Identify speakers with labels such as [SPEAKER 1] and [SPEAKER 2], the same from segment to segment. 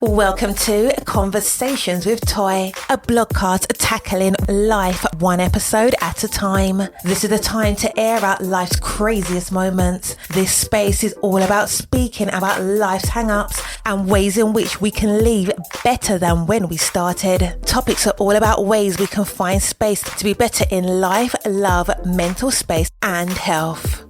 [SPEAKER 1] Welcome to Conversations with Toy, a blogcast tackling life one episode at a time. This is the time to air out life's craziest moments. This space is all about speaking about life's hang-ups and ways in which we can leave better than when we started. Topics are all about ways we can find space to be better in life, love, mental space, and health.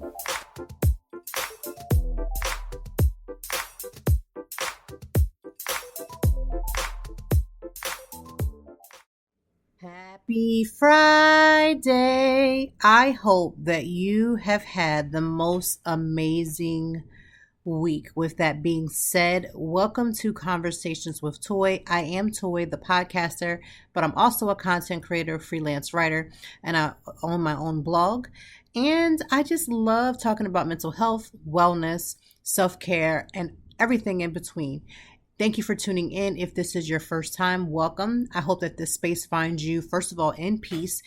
[SPEAKER 2] Happy Friday. I hope that you have had the most amazing week. With that being said, welcome to Conversations with Toy. I am Toy, the podcaster, but I'm also a content creator, freelance writer, and I own my own blog. And I just love talking about mental health, wellness, self-care, and everything in between. Thank you for tuning in. If this is your first time, welcome. I hope that this space finds you, first of all, in peace.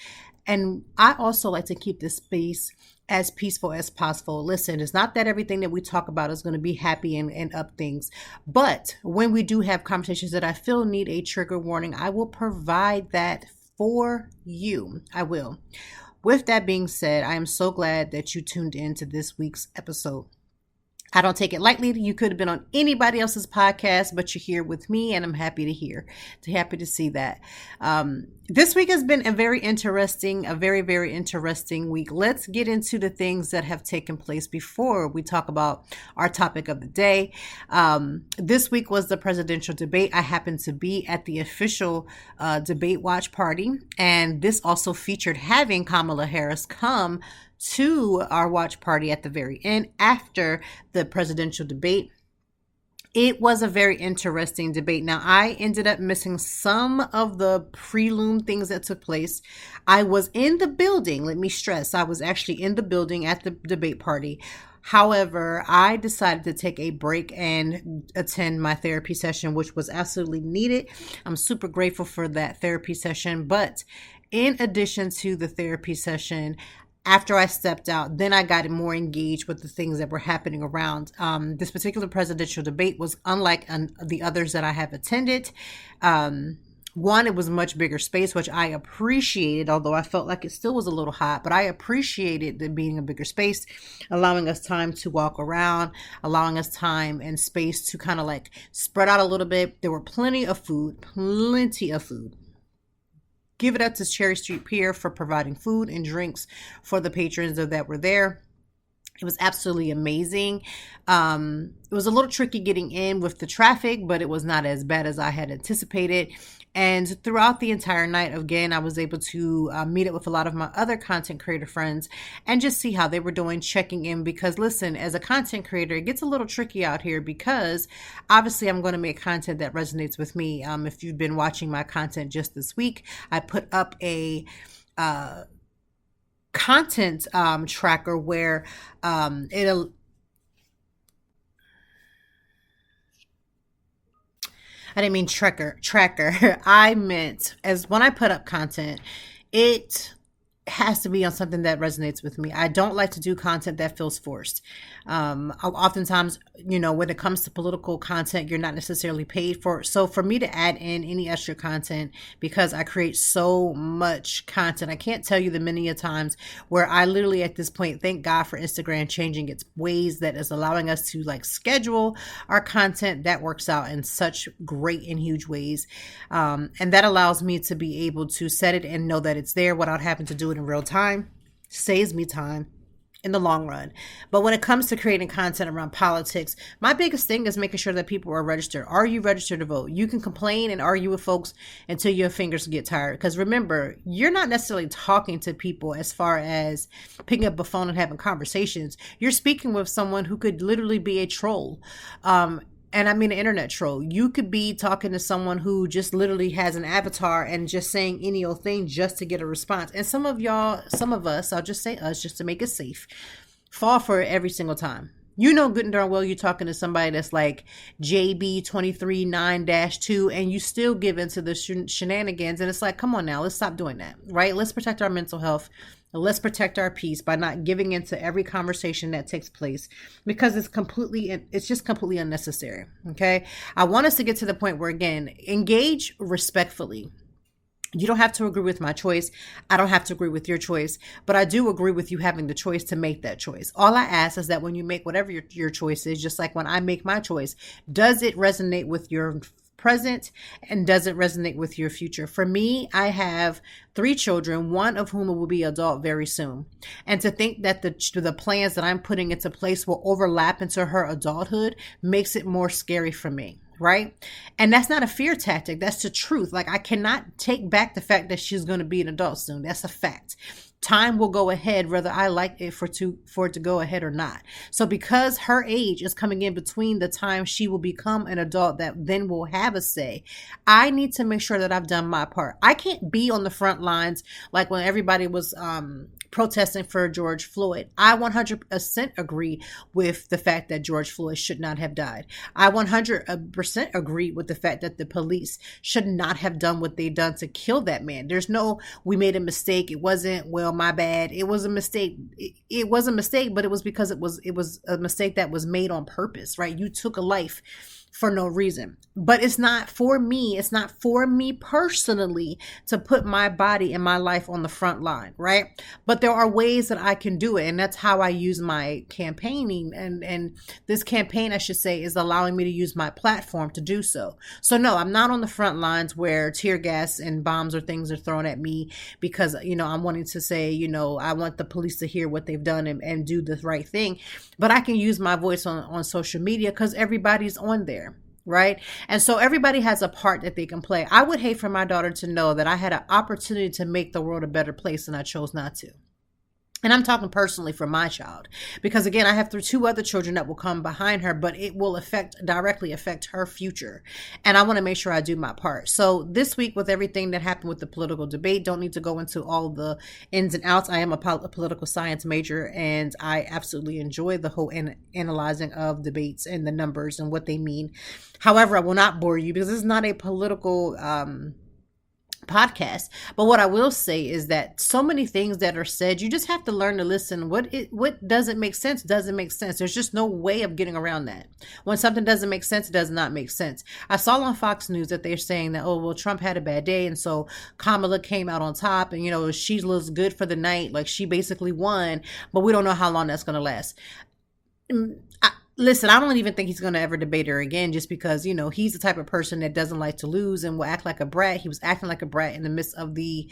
[SPEAKER 2] And I also like to keep this space as peaceful as possible. Listen, it's not that everything that we talk about is going to be happy and up things. But when we do have conversations that I feel need a trigger warning, I will provide that for you. I will. With that being said, I am so glad that you tuned in to this week's episode. I don't take it lightly. You could have been on anybody else's podcast, but you're here with me, and I'm happy to see that. This week has been a very, very interesting week. Let's get into the things that have taken place before we talk about our topic of the day. This week was the presidential debate. I happened to be at the official debate watch party, and this also featured having Kamala Harris come to our watch party at the very end after the presidential debate. It was a very interesting debate. Now, I ended up missing some of the prelude things that took place. I was in the building. Let me stress, I was actually in the building at the debate party. However, I decided to take a break and attend my therapy session, which was absolutely needed. I'm super grateful for that therapy session. But in addition to the therapy session, after I stepped out, then I got more engaged with the things that were happening around. This particular presidential debate was unlike the others that I have attended. One, it was a much bigger space, which I appreciated, although I felt like it still was a little hot, but I appreciated it being a bigger space, allowing us time to walk around, allowing us time and space to kind of like spread out a little bit. There were plenty of food. Give it up to Cherry Street Pier for providing food and drinks for the patrons that were there. It was absolutely amazing. It was a little tricky getting in with the traffic, but it was not as bad as I had anticipated. And throughout the entire night, again, I was able to meet up with a lot of my other content creator friends and just see how they were doing, checking in. Because listen, as a content creator, it gets a little tricky out here because obviously I'm going to make content that resonates with me. If you've been watching my content just this week, I put up a content tracker where it'll I didn't mean tracker. I meant as when I put up content, it has to be on something that resonates with me. I don't like to do content that feels forced. Oftentimes, when it comes to political content, you're not necessarily paid for it. So for me to add in any extra content, because I create so much content, I can't tell you the many a times where I literally at this point, thank God for Instagram changing its ways that is allowing us to like schedule our content. That works out in such great and huge ways. And that allows me to be able to set it and know that it's there without having to do it in real time. Saves me time in the long run. But when it comes to creating content around politics, my biggest thing is making sure that people are registered. Are you registered to vote? You can complain and argue with folks until your fingers get tired. Because remember, you're not necessarily talking to people as far as picking up a phone and having conversations. You're speaking with someone who could literally be a troll. And I mean an internet troll. You could be talking to someone who just literally has an avatar and just saying any old thing just to get a response. And some of us, I'll just say us just to make it safe, fall for it every single time. You know good and darn well you're talking to somebody that's like JB239-2, and you still give into the shenanigans. And it's like, come on now, let's stop doing that, right? Let's protect our mental health. Let's protect our peace by not giving into every conversation that takes place, because it's just completely unnecessary. Okay. I want us to get to the point where, again, engage respectfully. You don't have to agree with my choice. I don't have to agree with your choice, but I do agree with you having the choice to make that choice. All I ask is that when you make whatever your choice is, just like when I make my choice, does it resonate with your present, and does it resonate with your future? For me, I have 3 children, one of whom will be adult very soon. And to think that the plans that I'm putting into place will overlap into her adulthood makes it more scary for me. Right? And that's not a fear tactic. That's the truth. Like, I cannot take back the fact that she's going to be an adult soon. That's a fact. Time will go ahead, whether I like it for it to go ahead or not. So because her age is coming in between the time she will become an adult that then will have a say, I need to make sure that I've done my part. I can't be on the front lines like when everybody was protesting for George Floyd. I 100% agree with the fact that George Floyd should not have died. I 100% agree with the fact that the police should not have done what they done to kill that man. There's no, we made a mistake. It wasn't, well, my bad. It was a mistake. It was a mistake, but it was because it was a mistake that was made on purpose, right? You took a life for no reason. But it's not for me. It's not for me personally to put my body and my life on the front line, right? But there are ways that I can do it. And that's how I use my campaigning. And this campaign, I should say, is allowing me to use my platform to do so. So no, I'm not on the front lines where tear gas and bombs or things are thrown at me because, I'm wanting to say, I want the police to hear what they've done and do the right thing. But I can use my voice on social media because everybody's on there. Right. And so everybody has a part that they can play. I would hate for my daughter to know that I had an opportunity to make the world a better place and I chose not to. And I'm talking personally for my child, because again, I have 2 other children that will come behind her, but it will directly affect her future. And I want to make sure I do my part. So this week, with everything that happened with the political debate, don't need to go into all the ins and outs. I am a political science major, and I absolutely enjoy the whole analyzing of debates and the numbers and what they mean. However, I will not bore you because this is not a political podcast. But what I will say is that so many things that are said, you just have to learn to listen. What doesn't make sense doesn't make sense. There's just no way of getting around that. When something doesn't make sense, it does not make sense. I saw on Fox News that they're saying that, oh, well, Trump had a bad day, and so Kamala came out on top, and she looks good for the night, like she basically won, but we don't know how long that's going to last. Listen, I don't even think he's going to ever debate her again, just because, he's the type of person that doesn't like to lose and will act like a brat. He was acting like a brat in the midst of the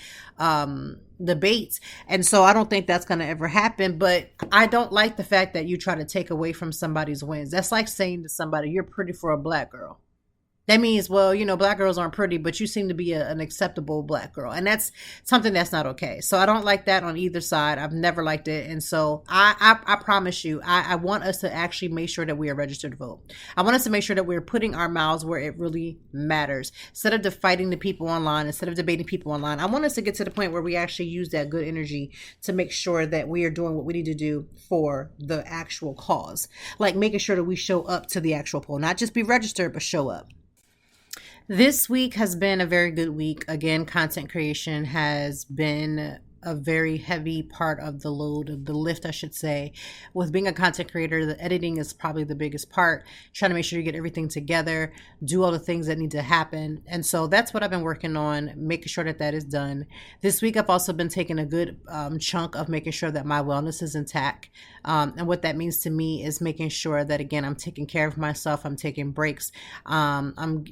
[SPEAKER 2] debates. And so I don't think that's going to ever happen. But I don't like the fact that you try to take away from somebody's wins. That's like saying to somebody, you're pretty for a black girl. That means, well, black girls aren't pretty, but you seem to be an acceptable black girl. And that's something that's not okay. So I don't like that on either side. I've never liked it. And so I promise you, I want us to actually make sure that we are registered to vote. I want us to make sure that we're putting our mouths where it really matters. Instead of fighting the people online, instead of debating people online, I want us to get to the point where we actually use that good energy to make sure that we are doing what we need to do for the actual cause. Like making sure that we show up to the actual poll, not just be registered, but show up. This week has been a very good week. Again, content creation has been a very heavy part of the load, of the lift, I should say. With being a content creator, the editing is probably the biggest part. Trying to make sure you get everything together, do all the things that need to happen. And so that's what I've been working on, making sure that is done. This week, I've also been taking a good chunk of making sure that my wellness is intact. And what that means to me is making sure that, again, I'm taking care of myself. I'm taking breaks. I'm,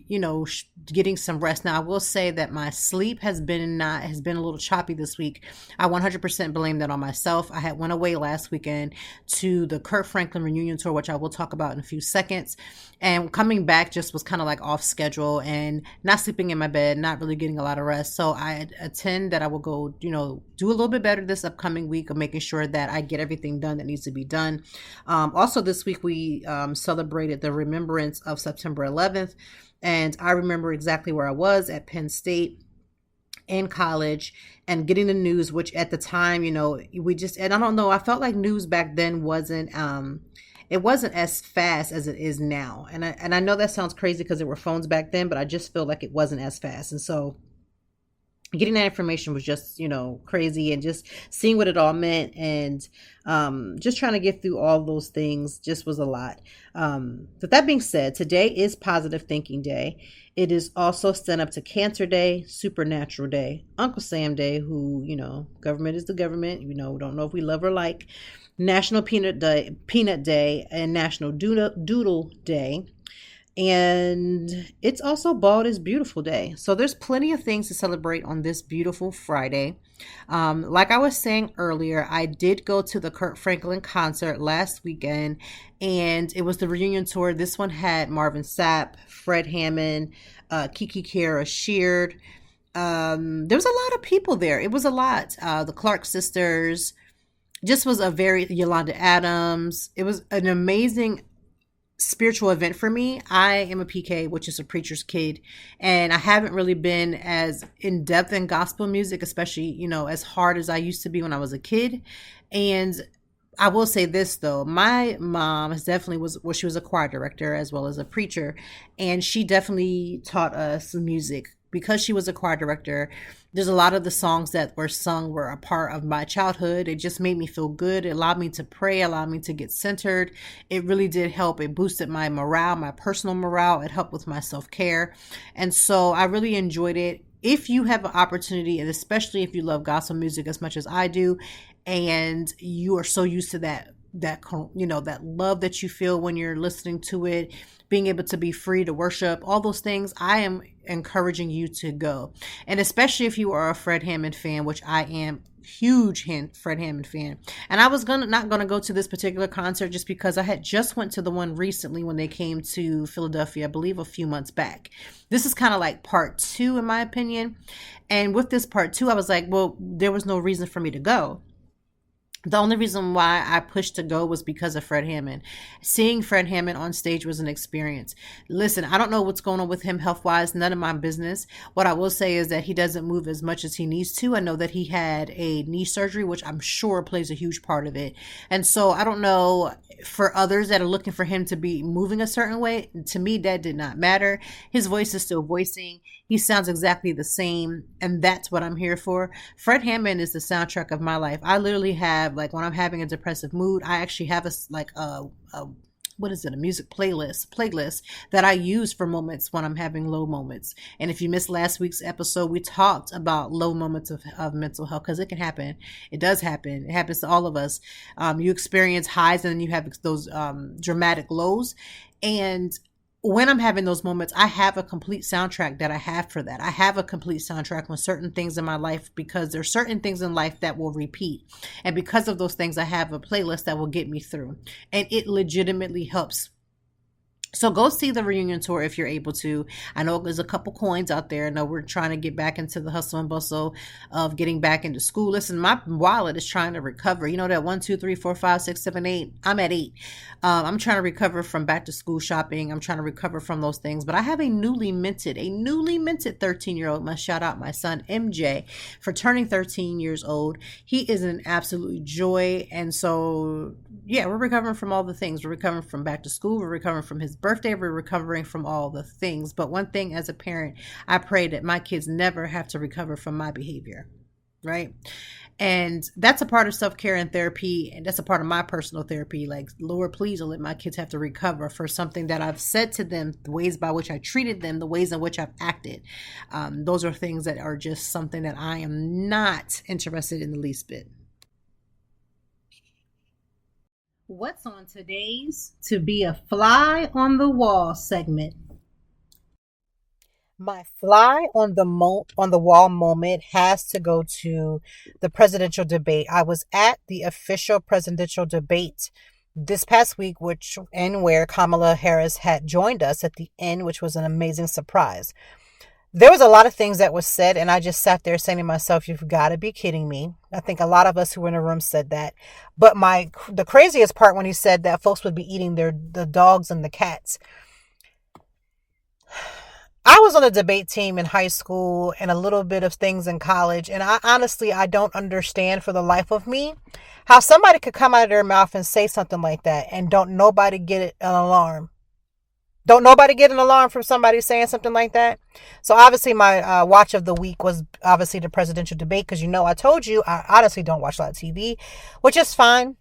[SPEAKER 2] getting some rest. Now, I will say that my sleep has been a little choppy this week. I 100% blame that on myself. I had went away last weekend to the Kirk Franklin reunion tour, which I will talk about in a few seconds. And coming back just was kind of like off schedule and not sleeping in my bed, not really getting a lot of rest. So I intend that I will go, do a little bit better this upcoming week of making sure that I get everything done that needs to be done. Also this week we celebrated the remembrance of September 11th. And I remember exactly where I was at Penn State in college and getting the news, which at the time, and I don't know, I felt like news back then wasn't it wasn't as fast as it is now. And I know that sounds crazy because there were phones back then, but I just feel like it wasn't as fast. And so getting that information was just, crazy, and just seeing what it all meant, and just trying to get through all those things just was a lot. But that being said, today is Positive Thinking Day. It is also Stand Up to Cancer Day, Supernatural Day, Uncle Sam Day, who, government is the government, don't know if we love or like, National Peanut Day, and National Doodle Day. And it's also Bald is Beautiful Day. So there's plenty of things to celebrate on this beautiful Friday. Like I was saying earlier, I did go to the Kirk Franklin concert last weekend, and it was the reunion tour. This one had Marvin Sapp, Fred Hammond, Kiki Kara Sheard. There was a lot of people there. It was a lot. The Clark sisters. Just was a very Yolanda Adams. It was an amazing spiritual event for me. I am a PK, which is a preacher's kid, and I haven't really been as in depth in gospel music, especially, as hard as I used to be when I was a kid. And I will say this though, my mom she was a choir director as well as a preacher, and she definitely taught us music. Because she was a choir director, there's a lot of the songs that were sung were a part of my childhood. It just made me feel good. It allowed me to pray, allowed me to get centered. It really did help. It boosted my morale, my personal morale. It helped with my self-care. And so I really enjoyed it. If you have an opportunity, and especially if you love gospel music as much as I do, and you are so used to that love that you feel when you're listening to it, being able to be free to worship, all those things, I am encouraging you to go. And especially if you are a Fred Hammond fan, which I am, huge Fred Hammond fan. And I was not gonna go to this particular concert just because I had just went to the one recently when they came to Philadelphia, I believe a few months back. This is kind of like part 2 in my opinion. And with this part 2, I was like, well, there was no reason for me to go. The only reason why I pushed to go was because of Fred Hammond. Seeing Fred Hammond on stage was an experience. Listen, I don't know what's going on with him health-wise, none of my business. What I will say is that he doesn't move as much as he needs to. I know that he had a knee surgery, which I'm sure plays a huge part of it. And so I don't know, for others that are looking for him to be moving a certain way, to me, that did not matter. His voice is still voicing. He sounds exactly the same, and that's what I'm here for. Fred Hammond is the soundtrack of my life. I literally have, like, when I'm having a depressive mood, I actually have a music playlist that I use for moments when I'm having low moments. And if you missed last week's episode, we talked about low moments of mental health, because it can happen. It does happen. It happens to all of us. You experience highs and then you have those dramatic lows. And when I'm having those moments, I have a complete soundtrack that I have for that. I have a complete soundtrack on certain things in my life, because there's certain things in life that will repeat. And because of those things, I have a playlist that will get me through. And it legitimately helps. So go see the reunion tour if you're able to. I know there's a couple coins out there. I know we're trying to get back into the hustle and bustle of getting back into school. Listen, my wallet is trying to recover. You know that 1, 2, 3, 4, 5, 6, 7, 8. I'm at 8. I'm trying to recover from back to school shopping. I'm trying to recover from those things. But I have a newly minted 13-year-old. Must shout out my son MJ for turning 13 years old. He is an absolute joy. And so, yeah, we're recovering from all the things. We're recovering from back to school. We're recovering from his birthday. We're recovering from all the things. But one thing, as a parent, I pray that my kids never have to recover from my behavior, right? And that's a part of self-care and therapy, and that's a part of my personal therapy. Like, Lord, please don't let my kids have to recover for something that I've said to them, the ways by which I treated them, the ways in which I've acted. Those are things that are just something that I am not interested in the least bit. What's on today's To Be a Fly on the Wall segment? My fly on the wall moment has to go to the presidential debate. I was at the official presidential debate this past week, where Kamala Harris had joined us at the end, which was an amazing surprise. There was a lot of things that was said, and I just sat there saying to myself, you've got to be kidding me. I think a lot of us who were in the room said that. But the craziest part, when he said that folks would be eating the dogs and the cats, I was
[SPEAKER 3] on the debate team in high school and a little bit of things in college. And I don't understand for the life of me how somebody could come out of their mouth and say something like that and don't nobody get an alarm. Don't nobody get an alarm from somebody saying something like that? So obviously my watch of the week was obviously the presidential debate, because I told you I honestly don't watch a lot of TV, which is fine.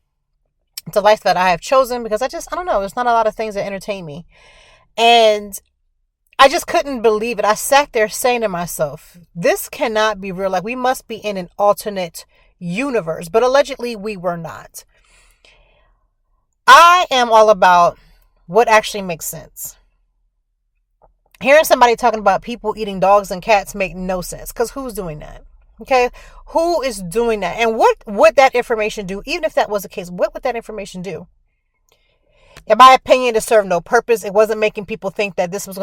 [SPEAKER 3] It's a life that I have chosen because I don't know. There's not a lot of things that entertain me. And I just couldn't believe it. I sat there saying to myself, this cannot be real. Like, we must be in an alternate universe. But allegedly we were not. I am all about what actually makes sense. Hearing somebody talking about people eating dogs and cats make no sense, because who's doing that? Okay, who is doing that? And what would that information do? Even if that was the case, what would that information do? In my opinion, it served no purpose. It wasn't making people think that this is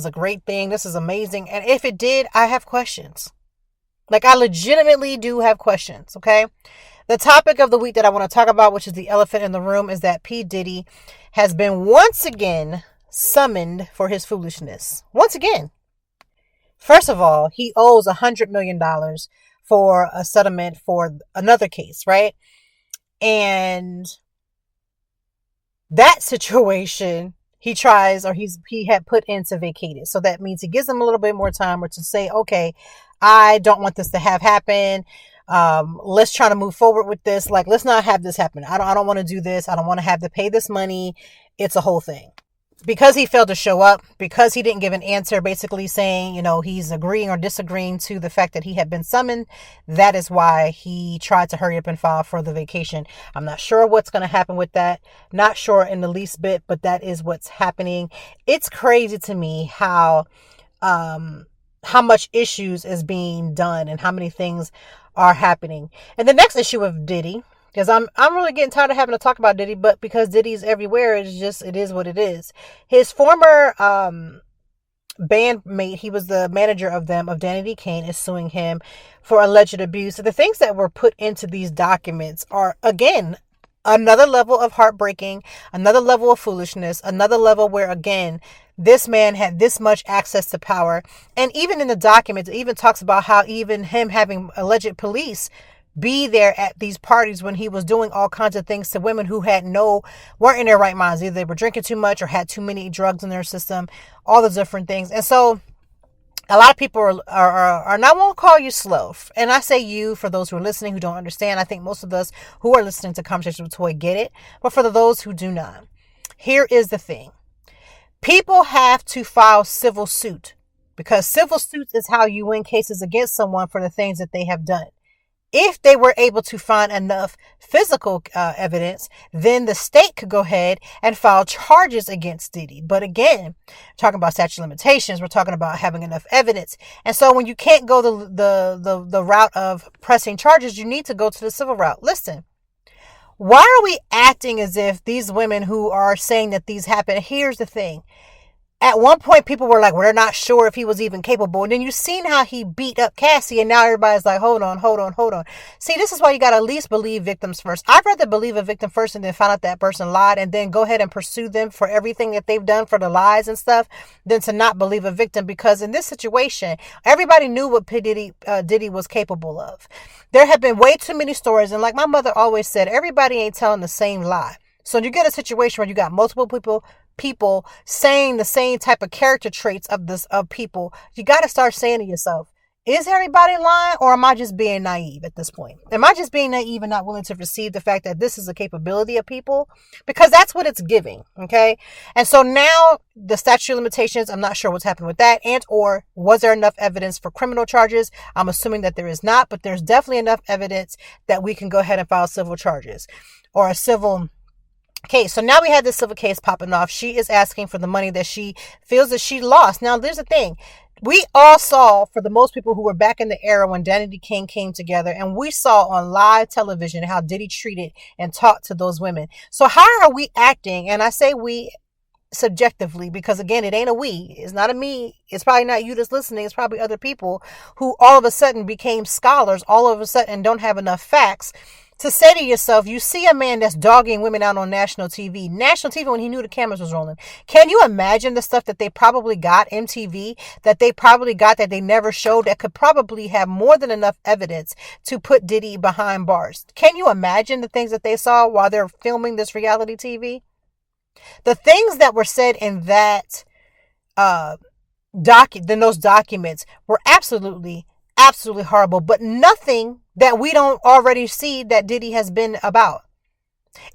[SPEAKER 3] a great thing. This is amazing. And if it did, I have questions. Like, I legitimately do have questions. Okay. The topic of the week that I want to talk about, which is the elephant in the room, is that P. Diddy has been once again summoned for his foolishness. Once again. First of all, he owes $100 million for a settlement for another case, right? And that situation he had put in to vacate it. So that means he gives them a little bit more time, or to say, okay, I don't want this to have happen. Let's try to move forward with this. Like, let's not have this happen. I don't want to do this. I don't want to have to pay this money. It's a whole thing. Because he failed to show up, because he didn't give an answer, basically saying, he's agreeing or disagreeing to the fact that he had been summoned. That is why he tried to hurry up and file for the vacation. I'm not sure what's going to happen with that. Not sure in the least bit, but that is what's happening. It's crazy to me how much issues is being done and how many things are happening. And the next issue of Diddy, because I'm really getting tired of having to talk about Diddy, but because Diddy's everywhere, it is what it is. His former bandmate, he was the manager of Danity Kane, is suing him for alleged abuse. So the things that were put into these documents are, again, another level of heartbreaking, another level of foolishness, another level where, again, this man had this much access to power. And even in the documents, it even talks about how even him having alleged police be there at these parties when he was doing all kinds of things to women who weren't in their right minds. Either they were drinking too much or had too many drugs in their system, all the different things. And so a lot of people are not, won't call you slow. And I say you, for those who are listening who don't understand. I think most of us who are listening to Conversation with Toy get it. But for those who do not, here is the thing. People have to file civil suit, because civil suits is how you win cases against someone for the things that they have done. If they were able to find enough physical evidence, then the state could go ahead and file charges against Diddy. But again, talking about statute of limitations, we're talking about having enough evidence. And so when you can't go the route of pressing charges, you need to go to the civil route. Listen, why are we acting as if these women who are saying that these happen? Here's the thing. At one point, people were like, well, they're not sure if he was even capable. And then you've seen how he beat up Cassie. And now everybody's like, hold on. See, this is why you got to at least believe victims first. I'd rather believe a victim first and then find out that person lied and then go ahead and pursue them for everything that they've done for the lies and stuff than to not believe a victim. Because in this situation, everybody knew what Diddy was capable of. There have been way too many stories. And like my mother always said, everybody ain't telling the same lie. So you get a situation where you got multiple people saying the same type of character traits of people, you got to start saying to yourself, is everybody lying, or am I just being naive at this point? Am I just being naive and not willing to receive the fact that this is a capability of people? Because that's what it's giving. Okay. And so now the statute of limitations, I'm not sure what's happened with that, and or was there enough evidence for criminal charges? I'm assuming that there is not, but there's definitely enough evidence that we can go ahead and file civil charges or a civil case. So now we have this civil case popping off. She is asking for the money that she feels that she lost. Now, there's the thing. We all saw, for the most people who were back in the era when Danity Kane came together, and we saw on live television how Diddy treated and talked to those women. So how are we acting? And I say we subjectively, because again, it ain't a we. It's not a me. It's probably not you that's listening. It's probably other people who all of a sudden became scholars all of a sudden and don't have enough facts To say to yourself, you see a man that's dogging women out on national TV when he knew the cameras was rolling. Can you imagine the stuff that they probably got, MTV, that they probably got that they never showed, that could probably have more than enough evidence to put Diddy behind bars? Can you imagine the things that they saw while they're filming this reality TV? The things that were said in that those documents were absolutely horrible, but nothing that we don't already see that Diddy has been about.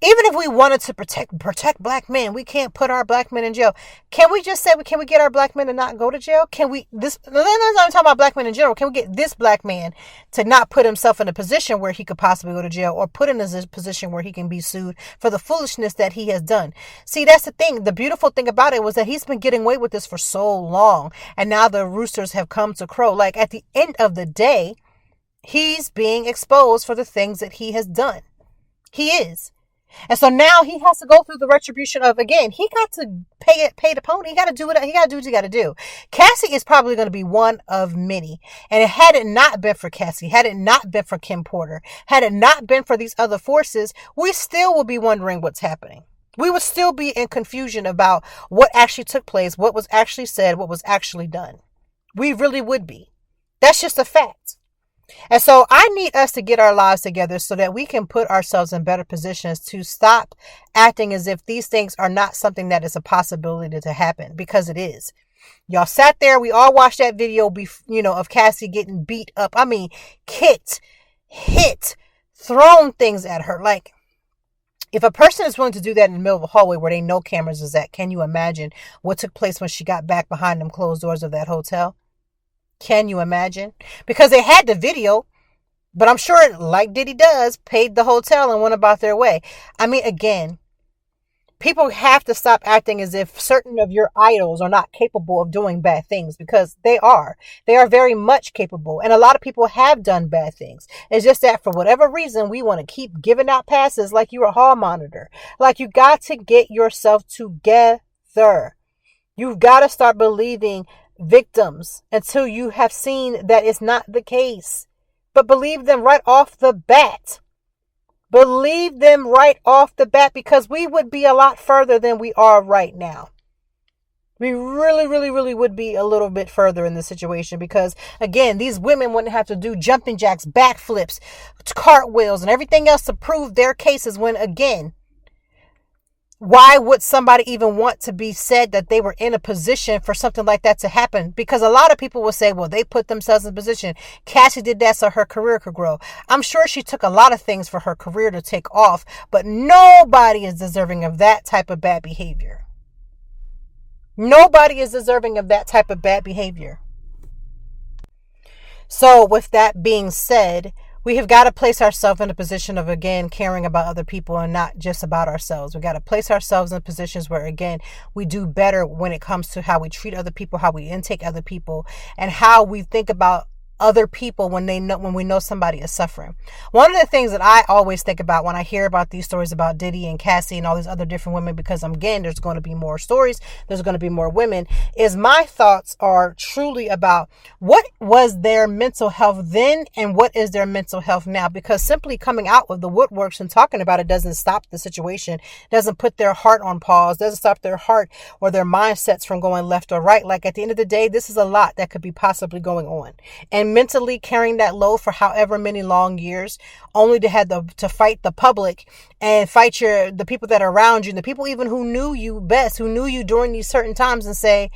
[SPEAKER 3] Even if we wanted to protect black men, we can't put our black men in jail. Can we just say, can we get our black men to not go to jail? Can we, I'm talking about black men in general. Can we get this black man to not put himself in a position where he could possibly go to jail, or put in a position where he can be sued for the foolishness that he has done? See, that's the thing. The beautiful thing about it was that he's been getting away with this for so long. And now the roosters have come to crow. Like, at the end of the day, he's being exposed for the things that he has done. He is. And so now he has to go through the retribution of, again, he got to pay the pony. He got to do what he got to do. Cassie is probably going to be one of many. And had it not been for Cassie, had it not been for Kim Porter, had it not been for these other forces, we still will be wondering what's happening. We would still be in confusion about what actually took place, what was actually said, what was actually done. We really would be. That's just a fact. And so I need us to get our lives together so that we can put ourselves in better positions to stop acting as if these things are not something that is a possibility to happen, because it is. Y'all sat there. We all watched that video, of Cassie getting beat up. I mean, kicked, hit, thrown things at her. Like, if a person is willing to do that in the middle of a hallway where they know cameras is at, can you imagine what took place when she got back behind them closed doors of that hotel? Can you imagine? Because they had the video, but I'm sure, like Diddy does, paid the hotel and went about their way. I mean, again, people have to stop acting as if certain of your idols are not capable of doing bad things, because they are. They are very much capable. And a lot of people have done bad things. It's just that for whatever reason, we want to keep giving out passes like you're a hall monitor. Like, you got to get yourself together. You've got to start believing victims until you have seen that it's not the case. But believe them right off the bat. Believe them right off the bat, because we would be a lot further than we are right now. We really, really, really would be a little bit further in this situation, because, again, these women wouldn't have to do jumping jacks, backflips, cartwheels, and everything else to prove their cases when, again, why would somebody even want to be said that they were in a position for something like that to happen? Because a lot of people will say, well, they put themselves in position. Cassie did that so her career could grow. I'm sure she took a lot of things for her career to take off, but nobody is deserving of that type of bad behavior. Nobody is deserving of that type of bad behavior. So with that being said, we have got to place ourselves in a position of, again, caring about other people and not just about ourselves. We got to place ourselves in positions where, again, we do better when it comes to how we treat other people, how we intake other people, and how we think about other people when we know somebody is suffering. One of the things that I always think about when I hear about these stories about Diddy and Cassie and all these other different women, because again, there's going to be more stories, there's going to be more women, is my thoughts are truly about what was their mental health then and what is their mental health now. Because simply coming out of the woodworks and talking about it doesn't stop the situation, doesn't put their heart on pause, doesn't stop their heart or their mindsets from going left or right. Like, at the end of the day, this is a lot that could be possibly going on. And mentally carrying that load for however many long years, only to have to fight the public and fight the people that are around you, and the people even who knew you best, who knew you during these certain times, and say,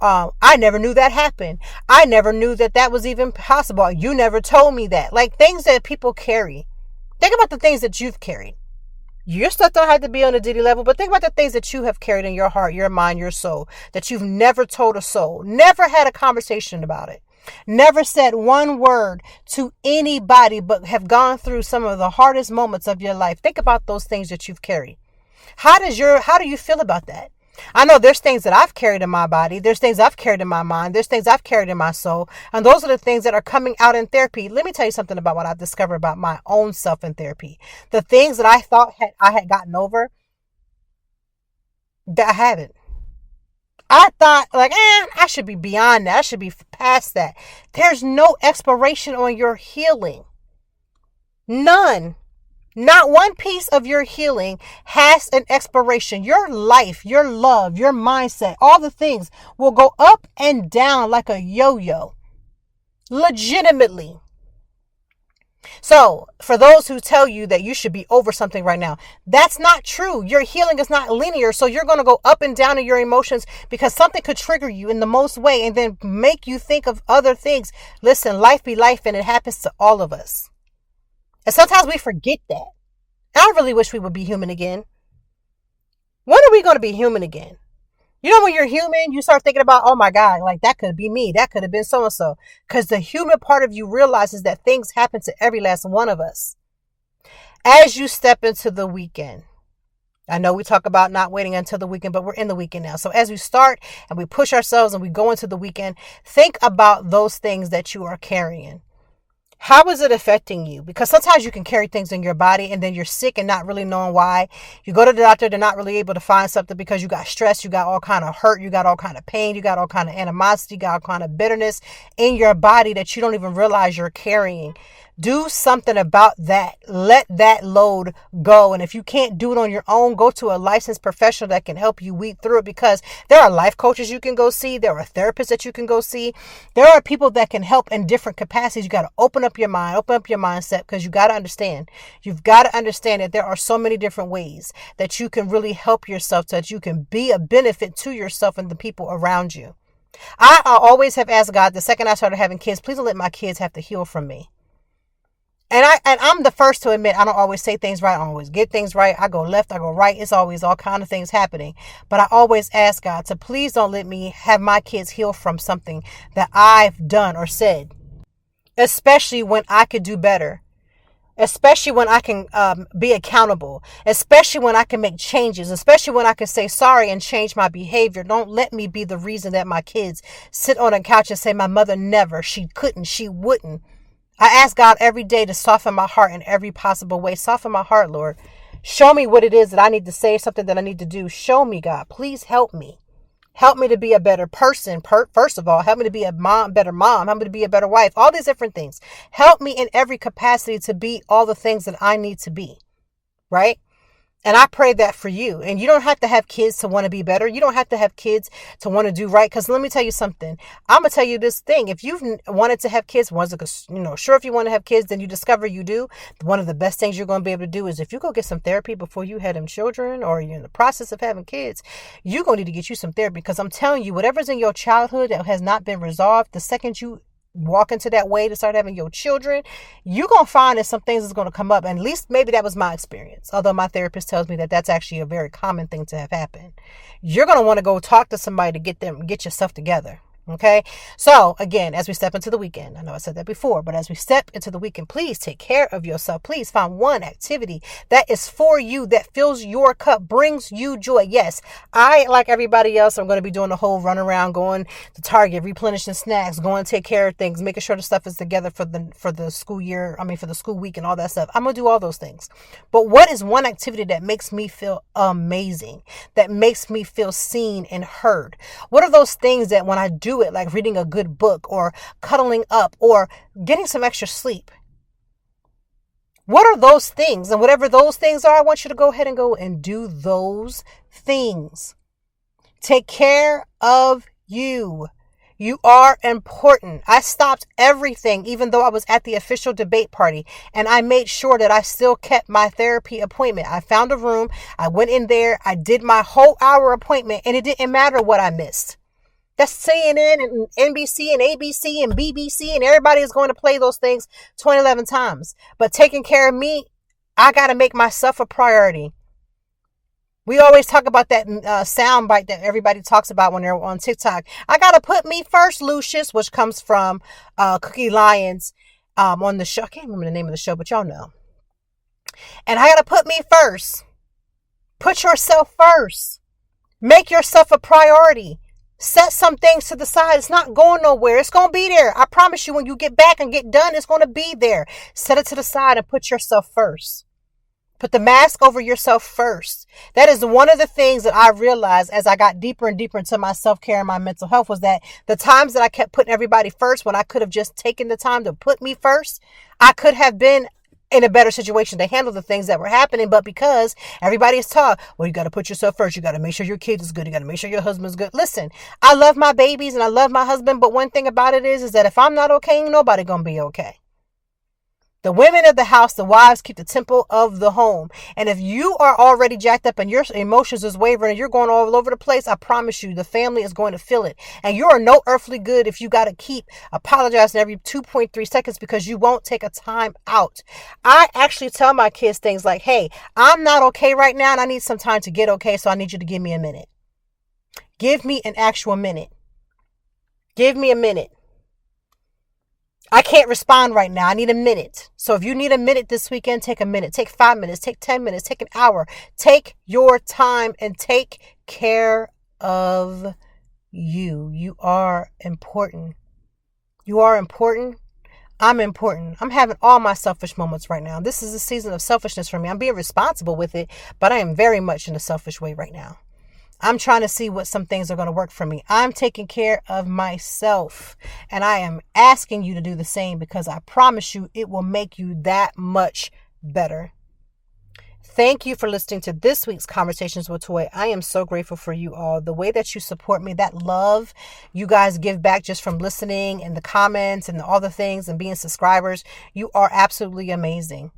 [SPEAKER 3] I never knew that happened. I never knew that was even possible. You never told me that. Like, things that people carry. Think about the things that you've carried. Your stuff don't have to be on a Diddy level, but think about the things that you have carried in your heart, your mind, your soul, that you've never told a soul, never had a conversation about it. Never said one word to anybody, but have gone through some of the hardest moments of your life. Think about those things that you've carried. How do you feel about that? I know there's things that I've carried in my body. There's things I've carried in my mind. There's things I've carried in my soul. And those are the things that are coming out in therapy. Let me tell you something about what I've discovered about my own self in therapy. The things that I thought I had gotten over, that I haven't. I thought, I should be beyond that. I should be past that. There's no expiration on your healing. None. Not one piece of your healing has an expiration. Your life, your love, your mindset, all the things will go up and down like a yo-yo. Legitimately. So, for those who tell you that you should be over something right now, that's not true. Your healing is not linear. So you're going to go up and down in your emotions because something could trigger you in the most way and then make you think of other things. Listen, life be life, and it happens to all of us. And sometimes we forget that. I really wish we would be human again. When are we going to be human again? You know, when you're human, you start thinking about, oh my God, like that could be me. That could have been so-and-so. Because the human part of you realizes that things happen to every last one of us. As you step into the weekend, I know we talk about not waiting until the weekend, but we're in the weekend now. So as we start and we push ourselves and we go into the weekend, think about those things that you are carrying. How is it affecting you? Because sometimes you can carry things in your body and then you're sick and not really knowing why. You go to the doctor, they're not really able to find something because you got stress, you got all kind of hurt, you got all kind of pain, you got all kind of animosity, you got all kind of bitterness in your body that you don't even realize you're carrying. Do something about that. Let that load go. And if you can't do it on your own, go to a licensed professional that can help you weed through it, because there are life coaches you can go see. There are therapists that you can go see. There are people that can help in different capacities. You got to open up your mind, open up your mindset, because you got to understand. You've got to understand that there are so many different ways that you can really help yourself, so that you can be a benefit to yourself and the people around you. I always have asked God, the second I started having kids, please don't let my kids have to heal from me. And I'm the first to admit I don't always say things right. I don't always get things right. I go left, I go right. It's always all kind of things happening. But I always ask God to please don't let me have my kids heal from something that I've done or said. Especially when I could do better. Especially when I can be accountable. Especially when I can make changes. Especially when I can say sorry and change my behavior. Don't let me be the reason that my kids sit on a couch and say my mother never, she couldn't, she wouldn't. I ask God every day to soften my heart in every possible way. Soften my heart, Lord. Show me what it is that I need to say, something that I need to do. Show me, God. Please help me. Help me to be a better person. First of all, help me to be a better mom. Help me to be a better wife. All these different things. Help me in every capacity to be all the things that I need to be. Right? And I pray that for you. And you don't have to have kids to want to be better. You don't have to have kids to want to do right. Because let me tell you something. I'm going to tell you this thing. If you've wanted to have kids, sure, if you want to have kids, then you discover you do. One of the best things you're going to be able to do is if you go get some therapy before you had them children, or you're in the process of having kids, you're going to need to get you some therapy. Because I'm telling you, whatever's in your childhood that has not been resolved, the second you walk into that way to start having your children, you're going to find that some things is going to come up. And at least maybe that was my experience. Although my therapist tells me that that's actually a very common thing to have happen. You're going to want to go talk to somebody to get yourself together. Okay. So again, as we step into the weekend, I know I said that before, but as we step into the weekend, please take care of yourself. Please find one activity that is for you, that fills your cup, brings you joy. Yes, I, like everybody else, I'm going to be doing the whole run around, going to Target, replenishing snacks, going to take care of things, making sure the stuff is together for the school year. For the school week and all that stuff. I'm going to do all those things. But what is one activity that makes me feel amazing, that makes me feel seen and heard? What are those things that when I do it, like reading a good book or cuddling up or getting some extra sleep? What are those things? And whatever those things are, I want you to go ahead and go and do those things. Take care of you. You are important. I stopped everything, even though I was at the official debate party, and I made sure that I still kept my therapy appointment. I found a room. I went in there. I did my whole hour appointment, and it didn't matter what I missed. That's CNN and NBC and ABC and BBC, and everybody is going to play those things 11 times. But taking care of me, I got to make myself a priority. We always talk about that sound bite that everybody talks about when they're on TikTok. I got to put me first, Lucius, which comes from Cookie Lyons on the show. I can't remember the name of the show, but y'all know. And I got to put me first. Put yourself first. Make yourself a priority. Set some things to the side. It's not going nowhere. It's going to be there. I promise you, when you get back and get done, it's going to be there. Set it to the side and put yourself first. Put the mask over yourself first. That is one of the things that I realized as I got deeper and deeper into my self-care and my mental health, was that the times that I kept putting everybody first, when I could have just taken the time to put me first, I could have been in a better situation to handle the things that were happening. But because everybody is taught, well, you got to put yourself first. You got to make sure your kid is good. You got to make sure your husband's good. Listen, I love my babies and I love my husband. But one thing about it is that if I'm not okay, ain't nobody going to be okay. The women of the house, the wives, keep the temple of the home. And if you are already jacked up and your emotions is wavering and you're going all over the place, I promise you the family is going to feel it. And you are no earthly good if you got to keep apologizing every 2.3 seconds because you won't take a time out. I actually tell my kids things like, hey, I'm not okay right now and I need some time to get okay, so I need you to give me a minute. Give me an actual minute. Give me a minute. I can't respond right now. I need a minute. So if you need a minute this weekend, take a minute. Take 5 minutes. Take 10 minutes. Take an hour. Take your time and take care of you. You are important. You are important. I'm important. I'm having all my selfish moments right now. This is a season of selfishness for me. I'm being responsible with it, but I am very much in a selfish way right now. I'm trying to see what some things are going to work for me. I'm taking care of myself and I am asking you to do the same because I promise you it will make you that much better. Thank you for listening to this week's Conversations with Toy. I am so grateful for you all. The way that you support me, that love you guys give back just from listening and the comments and all the things and being subscribers, you are absolutely amazing.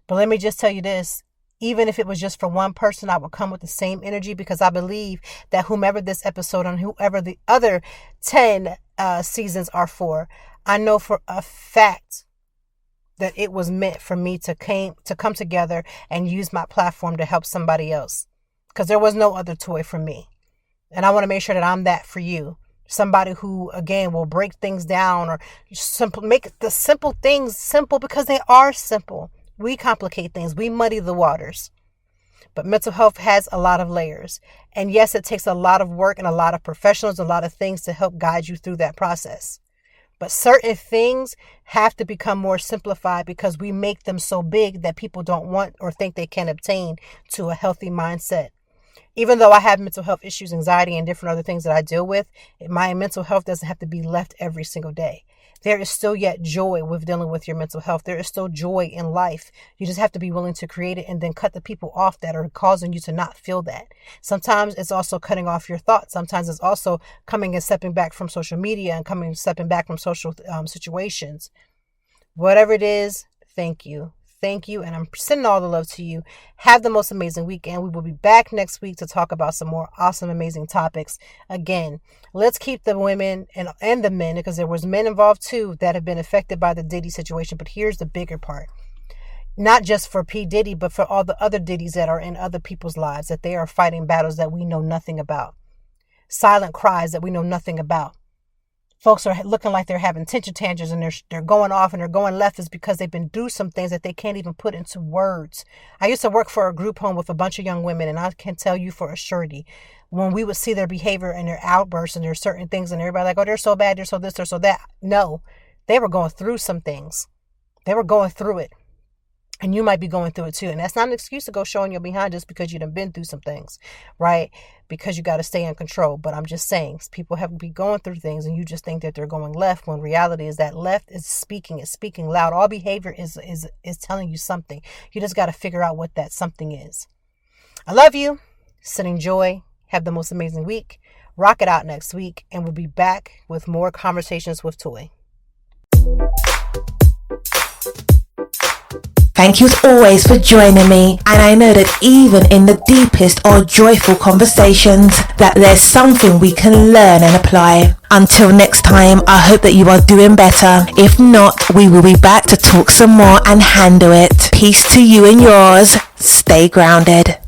[SPEAKER 3] But let me just tell you this. Even if it was just for one person, I would come with the same energy because I believe that whomever this episode and whoever the other 10 seasons are for, I know for a fact that it was meant for me to come together and use my platform to help somebody else because there was no other toy for me. And I want to make sure that I'm that for you. Somebody who, again, will break things down or make the simple things simple because they are simple. We complicate things. We muddy the waters. But mental health has a lot of layers. And yes, it takes a lot of work and a lot of professionals, a lot of things to help guide you through that process. But certain things have to become more simplified because we make them so big that people don't want or think they can obtain to a healthy mindset. Even though I have mental health issues, anxiety, and different other things that I deal with, my mental health doesn't have to be left every single day. There is still yet joy with dealing with your mental health. There is still joy in life. You just have to be willing to create it and then cut the people off that are causing you to not feel that. Sometimes it's also cutting off your thoughts. Sometimes it's also coming and stepping back from social media and stepping back from social situations. Whatever it is, thank you. Thank you. And I'm sending all the love to you. Have the most amazing weekend. We will be back next week to talk about some more awesome, amazing topics. Again, let's keep the women and the men, because there was men involved too that have been affected by the Diddy situation. But here's the bigger part. Not just for P. Diddy, but for all the other Diddies that are in other people's lives, that they are fighting battles that we know nothing about. Silent cries that we know nothing about. Folks are looking like they're having temper tantrums and they're going off and they're going left is because they've been through some things that they can't even put into words. I used to work for a group home with a bunch of young women, and I can tell you for a surety, when we would see their behavior and their outbursts and there's certain things and everybody like, oh, they're so bad, they're so this, they're so that. No, they were going through some things. They were going through it. And you might be going through it too. And that's not an excuse to go showing your behind just because you done been through some things, right? Because you got to stay in control. But I'm just saying, people have been going through things and you just think that they're going left, when reality is that left is speaking. It's speaking loud. All behavior is telling you something. You just got to figure out what that something is. I love you. Sending joy. Have the most amazing week. Rock it out next week. And we'll be back with more Conversations with Toy.
[SPEAKER 1] Thank you as always for joining me, and I know that even in the deepest or joyful conversations that there's something we can learn and apply. Until next time, I hope that you are doing better. If not, we will be back to talk some more and handle it. Peace to you and yours. Stay grounded.